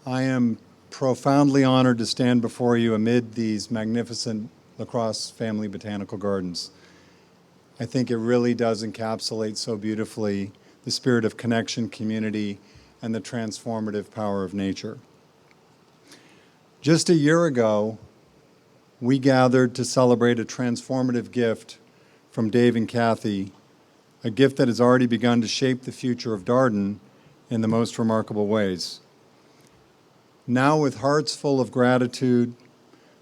I am profoundly honored to stand before you amid these magnificent LaCross family botanical gardens. I think it really does encapsulate so beautifully the spirit of connection, community, and the transformative power of nature. Just a year ago, we gathered to celebrate a transformative gift from Dave and Kathy, a gift that has already begun to shape the future of Darden in the most remarkable ways. Now, with hearts full of gratitude,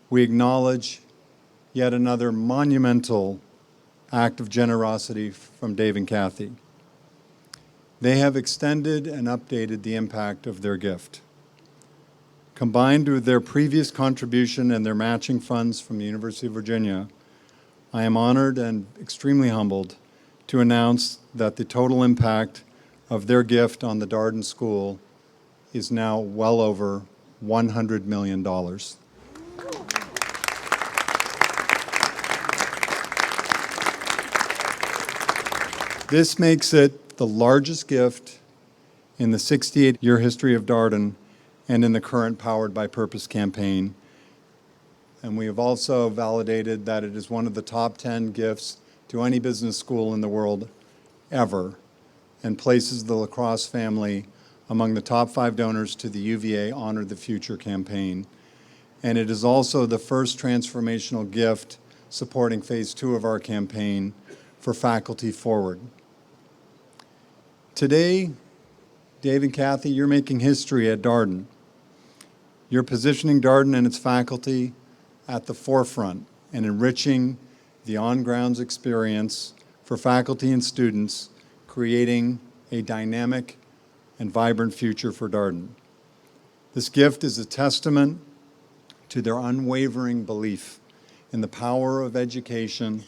we acknowledge yet another monumental act of generosity from Dave and Kathy. They have extended and updated the impact of their gift. Combined with their previous contribution and their matching funds from the University of Virginia, I am honored and extremely humbled to announce that the total impact of their gift on the Darden School is now well over $100 million. This makes it the largest gift in the 68-year history of Darden and in the current Powered by Purpose campaign. And we have also validated that it is one of the top 10 gifts to any business school in the world ever, and places the LaCross family among the top 5 donors to the UVA Honor the Future campaign. And it is also the first transformational gift supporting phase 2 of our campaign for Faculty Forward. Today, Dave and Kathy, you're making history at Darden. You're positioning Darden and its faculty at the forefront and enriching the on-grounds experience for faculty and students, creating a dynamic and vibrant future for Darden. This gift is a testament to their unwavering belief in the power of education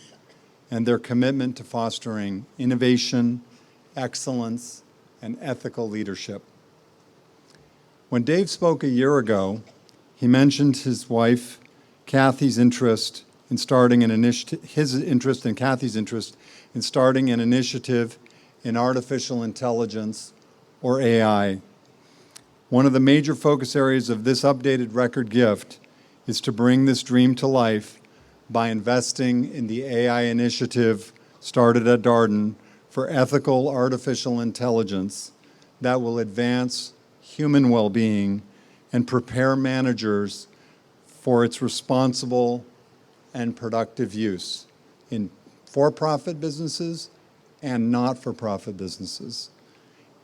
and their commitment to fostering innovation, excellence, and ethical leadership. When Dave spoke a year ago, he mentioned his wife, Kathy's interest in starting an initiative, his interest and Kathy's interest in starting an initiative in artificial intelligence, or AI. One of the major focus areas of this updated record gift is to bring this dream to life by investing in the AI initiative started at Darden for ethical artificial intelligence that will advance human well-being and prepare managers for its responsible and productive use in for-profit businesses and not-for-profit businesses,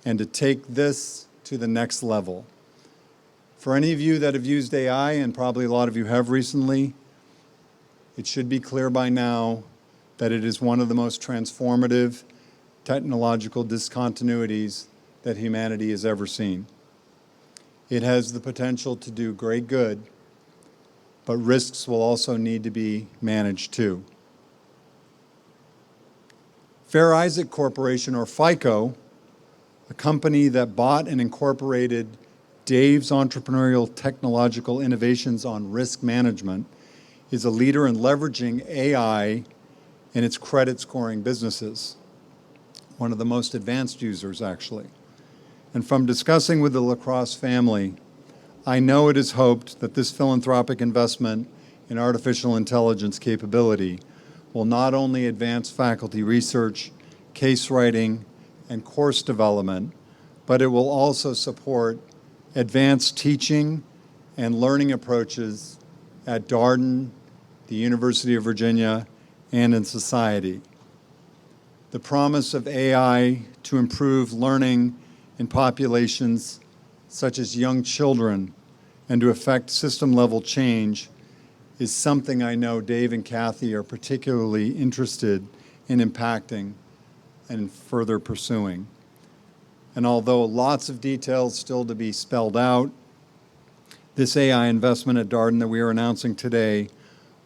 and to take this to the next level. For any of you that have used AI, and probably a lot of you have recently, it should be clear by now that it is one of the most transformative technological discontinuities that humanity has ever seen. It has the potential to do great good, but risks will also need to be managed too. Fair Isaac Corporation, or FICO, a company that bought and incorporated Dave's entrepreneurial technological innovations on risk management, is a leader in leveraging AI in its credit scoring businesses. One of the most advanced users, actually. And from discussing with the LaCross family, I know it is hoped that this philanthropic investment in artificial intelligence capability will not only advance faculty research, case writing, and course development, but it will also support advanced teaching and learning approaches at Darden, the University of Virginia, and in society. The promise of AI to improve learning in populations such as young children and to affect system-level change is something I know Dave and Kathy are particularly interested in impacting and further pursuing. And although lots of details still to be spelled out, this AI investment at Darden that we are announcing today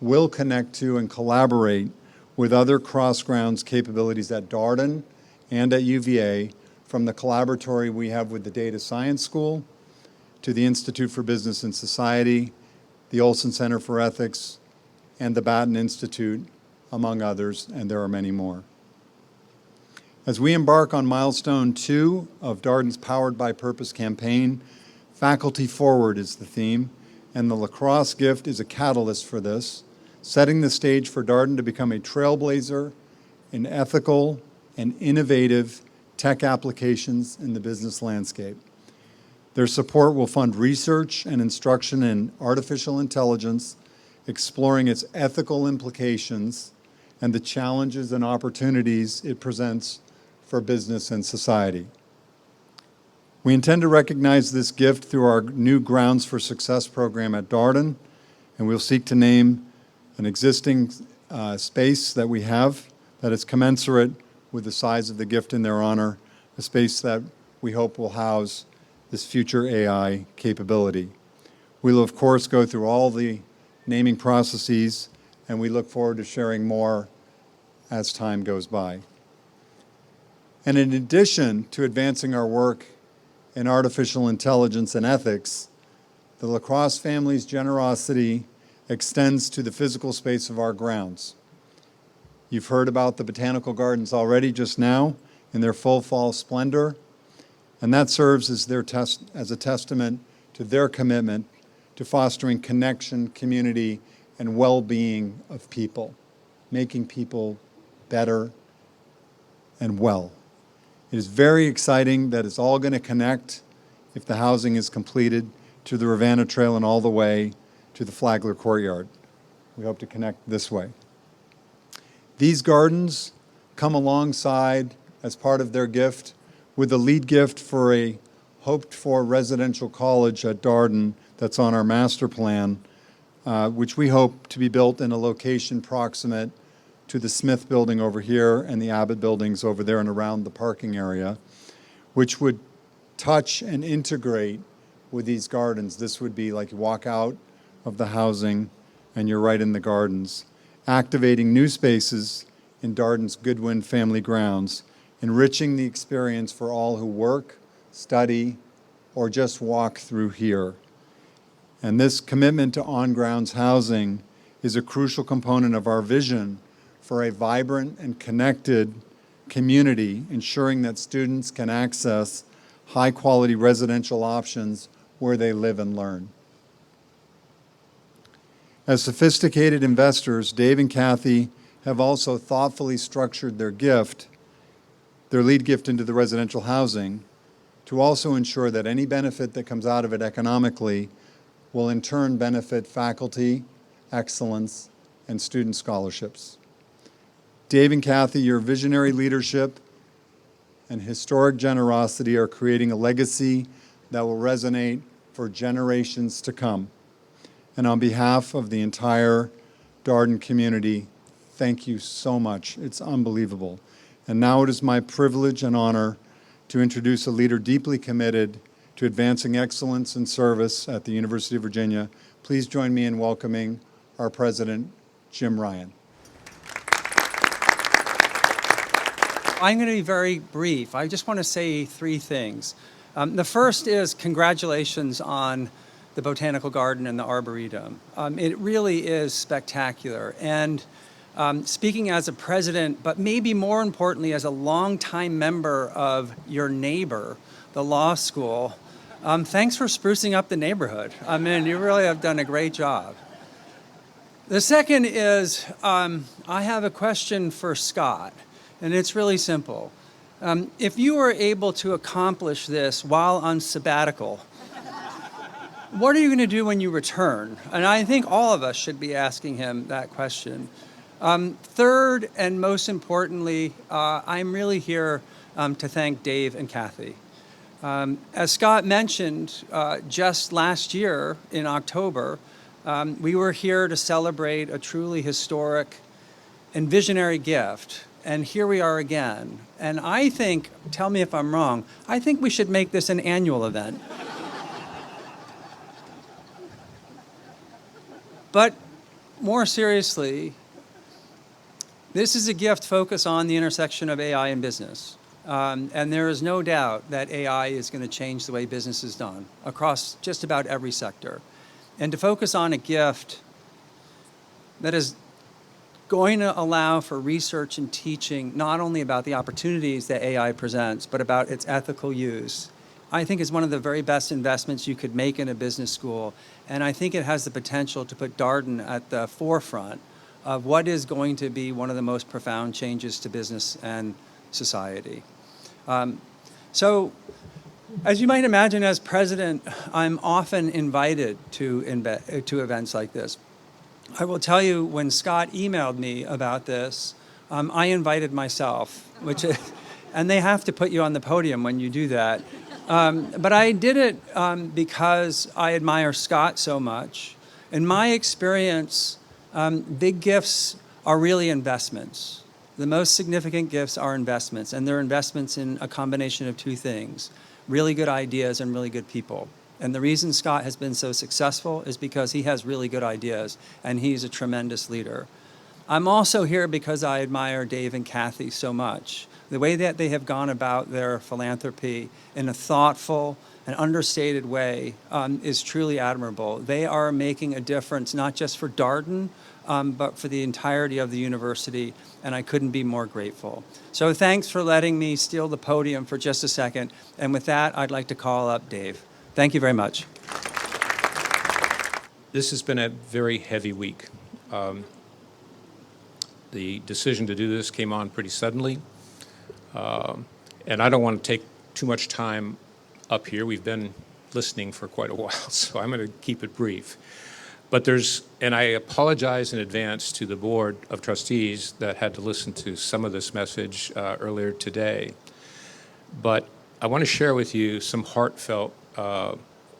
will connect to and collaborate with other cross-grounds capabilities at Darden and at UVA, from the collaboratory we have with the Data Science School to the Institute for Business and Society, the Olson Center for Ethics, and the Batten Institute, among others, and there are many more. As we embark on milestone 2 of Darden's Powered by Purpose campaign, Faculty Forward is the theme, and the LaCross gift is a catalyst for this, setting the stage for Darden to become a trailblazer in ethical and innovative tech applications in the business landscape. Their support will fund research and instruction in artificial intelligence, exploring its ethical implications and the challenges and opportunities it presents for business and society. We intend to recognize this gift through our new Grounds for Success program at Darden, and we'll seek to name an existing space that we have that is commensurate with the size of the gift in their honor, a space that we hope will house this future AI capability. We'll, of course, go through all the naming processes, and we look forward to sharing more as time goes by. And in addition to advancing our work in artificial intelligence and ethics, the LaCross family's generosity extends to the physical space of our grounds. You've heard about the botanical gardens already just now in their full fall splendor, and that serves as a testament to their commitment to fostering connection, community, and well-being of people, making people better and well. It is very exciting that it's all going to connect, if the housing is completed, to the Ravenna Trail and all the way to the Flagler Courtyard. We hope to connect this way. These gardens come alongside, as part of their gift, with the lead gift for a hoped-for residential college at Darden that's on our master plan, which we hope to be built in a location proximate to the Smith building over here and the Abbott buildings over there and around the parking area, which would touch and integrate with these gardens. This would be like you walk out of the housing and you're right in the gardens, activating new spaces in Darden's Goodwin family grounds, enriching the experience for all who work, study, or just walk through here. And this commitment to on-grounds housing is a crucial component of our vision for a vibrant and connected community, ensuring that students can access high-quality residential options where they live and learn. As sophisticated investors, Dave and Kathy have also thoughtfully structured their lead gift into the residential housing, to also ensure that any benefit that comes out of it economically will in turn benefit faculty, excellence, and student scholarships. Dave and Kathy, your visionary leadership and historic generosity are creating a legacy that will resonate for generations to come. And on behalf of the entire Darden community, thank you so much. It's unbelievable. And now it is my privilege and honor to introduce a leader deeply committed to advancing excellence and service at the University of Virginia. Please join me in welcoming our president, Jim Ryan. I'm going to be very brief. I just want to say three things. The first is congratulations on the Botanical Garden and the Arboretum. It really is spectacular. And speaking as a president, but maybe more importantly as a longtime member of your neighbor, the law school, thanks for sprucing up the neighborhood. I mean, you really have done a great job. The second is I have a question for Scott. And it's really simple. If you were able to accomplish this while on sabbatical, what are you going to do when you return? And I think all of us should be asking him that question. Third, and most importantly, I'm really here to thank Dave and Kathy. As Scott mentioned, just last year in October, we were here to celebrate a truly historic and visionary gift. And here we are again. And I think, tell me if I'm wrong, I think we should make this an annual event. But more seriously, this is a gift focused on the intersection of AI and business. And there is no doubt that AI is going to change the way business is done across just about every sector. And to focus on a gift that is going to allow for research and teaching not only about the opportunities that AI presents, but about its ethical use, I think is one of the very best investments you could make in a business school. And I think it has the potential to put Darden at the forefront of what is going to be one of the most profound changes to business and society. So, as you might imagine, as president, I'm often invited to events like this. I will tell you, when Scott emailed me about this, I invited myself, and they have to put you on the podium when you do that. But I did it because I admire Scott so much. In my experience, big gifts are really investments. The most significant gifts are investments, and they're investments in a combination of two things: really good ideas and really good people. And the reason Scott has been so successful is because he has really good ideas, and he's a tremendous leader. I'm also here because I admire Dave and Kathy so much. The way that they have gone about their philanthropy in a thoughtful and understated way is truly admirable. They are making a difference not just for Darden, but for the entirety of the university, and I couldn't be more grateful. So thanks for letting me steal the podium for just a second. And with that, I'd like to call up Dave. Thank you very much. This has been a very heavy week. The decision to do this came on pretty suddenly. And I don't want to take too much time up here. We've been listening for quite a while, so I'm going to keep it brief. But and I apologize in advance to the Board of Trustees that had to listen to some of this message earlier today. But I want to share with you some heartfelt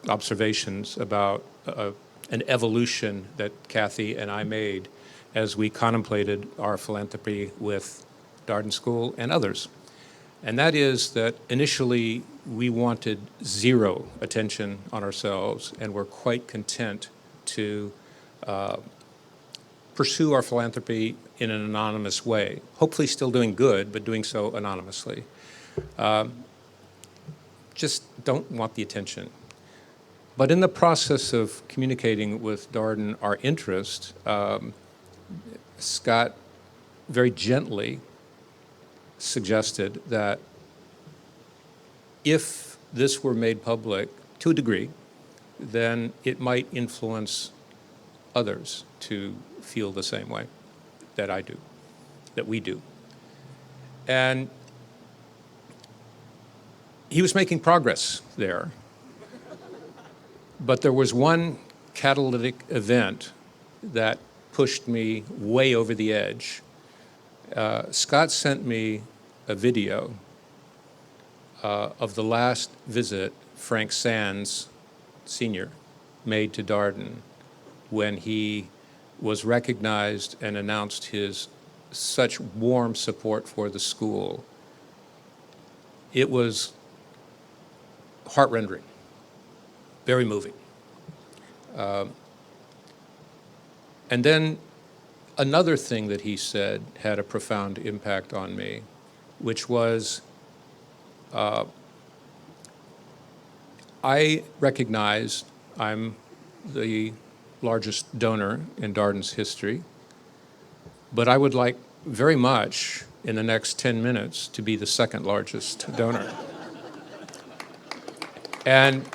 observations about an evolution that Kathy and I made as we contemplated our philanthropy with Darden School and others. And that is that initially we wanted zero attention on ourselves, and we're quite content to pursue our philanthropy in an anonymous way. Hopefully still doing good, but doing so anonymously. Just don't want the attention. But in the process of communicating with Darden our interest, Scott very gently suggested that if this were made public to a degree, then it might influence others to feel the same way that I do, that we do. And he was making progress there. But there was one catalytic event that pushed me way over the edge. Scott sent me a video of the last visit Frank Sands, Sr., made to Darden when he was recognized and announced his such warm support for the school. It was heart-rending, very moving. And then another thing that he said had a profound impact on me, which was, I recognize I'm the largest donor in Darden's history, but I would like very much in the next 10 minutes to be the second largest donor. And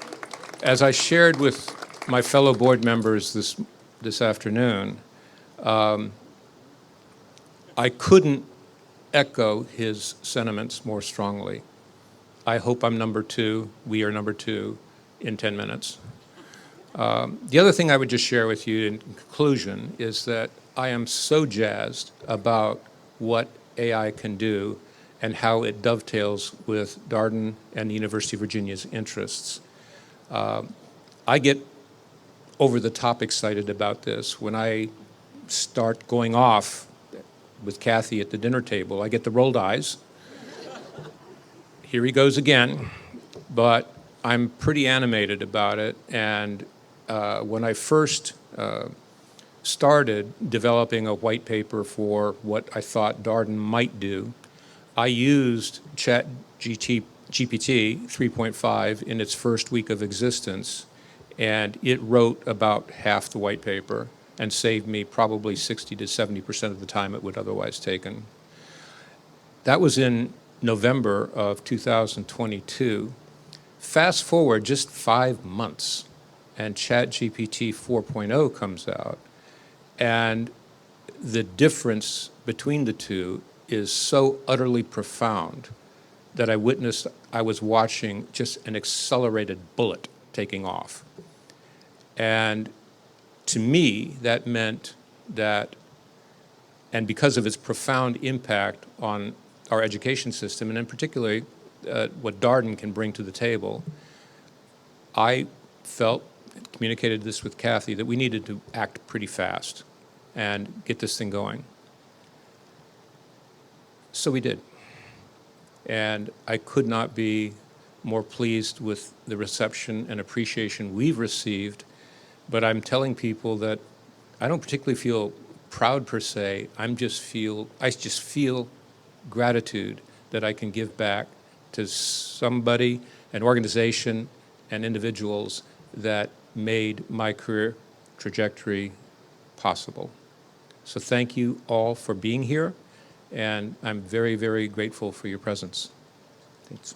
as I shared with my fellow board members this afternoon, I couldn't echo his sentiments more strongly. I hope I'm number two. We are number two in 10 minutes. The other thing I would just share with you in conclusion is that I am so jazzed about what AI can do and how it dovetails with Darden and the University of Virginia's interests. I get over the top excited about this. When I start going off with Kathy at the dinner table, I get the rolled eyes. Here he goes again. But I'm pretty animated about it. And when I first started developing a white paper for what I thought Darden might do, I used GPT 3.5 in its first week of existence, and it wrote about half the white paper and saved me probably 60 to 70% of the time it would otherwise taken. That was in November of 2022. Fast forward just 5 months, and ChatGPT 4.0 comes out, and the difference between the two is so utterly profound that I was watching just an accelerated bullet taking off. And to me, that meant that, and because of its profound impact on our education system, and in particular, what Darden can bring to the table, I felt, communicated this with Kathy, that we needed to act pretty fast and get this thing going. So we did. And I could not be more pleased with the reception and appreciation we've received, but I'm telling people that I don't particularly feel proud per se. I just feel gratitude that I can give back to somebody, an organization, and individuals that made my career trajectory possible. So thank you all for being here, and I'm very, very grateful for your presence. Thanks.